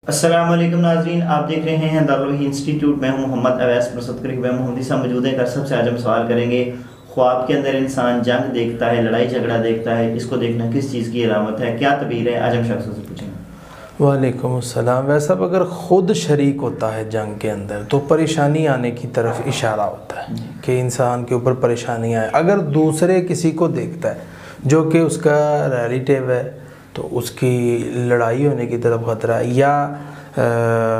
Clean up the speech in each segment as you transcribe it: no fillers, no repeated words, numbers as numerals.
السلام علیکم ناظرین، آپ دیکھ رہے ہیں دارالوحی انسٹیٹیوٹ۔ میں ہوں محمد اویس پرسد کریم محمدی صاحب موجود ہیں۔ سب سے آج ہم سوال کریں گے، خواب کے اندر انسان جنگ دیکھتا ہے، لڑائی جھگڑا دیکھتا ہے، اس کو دیکھنا کس چیز کی علامت ہے، کیا تعبیر ہے؟ آج ہم شخصوں سے پوچھیں گے۔ وعلیکم السلام۔ ویسا اگر خود شریک ہوتا ہے جنگ کے اندر تو پریشانی آنے کی طرف اشارہ ہوتا ہے کہ انسان کے اوپر پریشانی آئے۔ اگر دوسرے کسی کو دیکھتا ہے جو کہ اس کا ریلیٹیو ہے تو اس کی لڑائی ہونے کی طرف خطرہ ہے، یا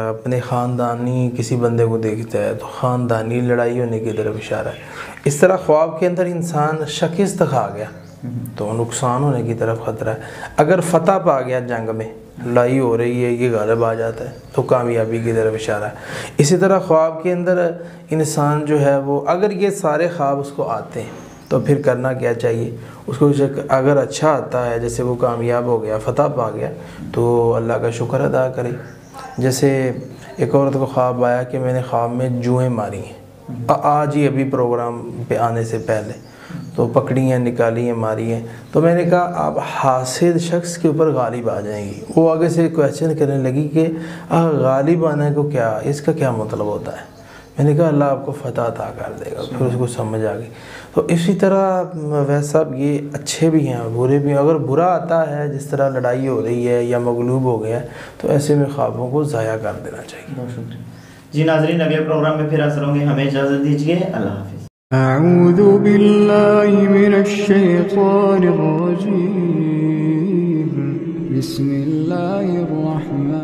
اپنے خاندانی کسی بندے کو دیکھتا ہے تو خاندانی لڑائی ہونے کی طرف اشارہ ہے۔ اس طرح خواب کے اندر انسان شکست کھا گیا تو نقصان ہونے کی طرف خطرہ ہے۔ اگر فتح پا گیا، جنگ میں لڑائی ہو رہی ہے، یہ غالب آ جاتا ہے تو کامیابی کی طرف اشارہ ہے۔ اسی طرح خواب کے اندر انسان جو ہے وہ، اگر یہ سارے خواب اس کو آتے ہیں تو پھر کرنا کیا چاہیے اس کو؟ اگر اچھا آتا ہے، جیسے وہ کامیاب ہو گیا، فتح پا گیا، تو اللہ کا شکر ادا کرے۔ جیسے ایک عورت کو خواب آیا کہ میں نے خواب میں جوئیں ماری ہیں، آج ہی ابھی پروگرام پہ آنے سے پہلے، تو پکڑی ہیں، نکالی ہیں، ماری ہیں۔ تو میں نے کہا آپ حاسد شخص کے اوپر غالب آ جائیں گی۔ وہ آگے سے کویسچن کرنے لگی کہ غالب آنے کو کیا، اس کا کیا مطلب ہوتا ہے؟ میں نے کہا اللہ آپ کو فتح عطا کر دے گا۔ پھر اس کو سمجھ آ گئی۔ تو اسی طرح ویسا یہ اچھے بھی ہیں برے بھی ہیں۔ اگر برا آتا ہے، جس طرح لڑائی ہو رہی ہے یا مغلوب ہو گیا ہے، تو ایسے میں خوابوں کو ضائع کر دینا چاہیے۔ بہت شکریہ جی ناظرین، اگلے پروگرام میں پھر حاضر ہوں گے، ہمیں اجازت دیجیے، اللہ حافظ۔ اعوذ باللہ من الشیطان الرجیم، بسم اللہ الرحمن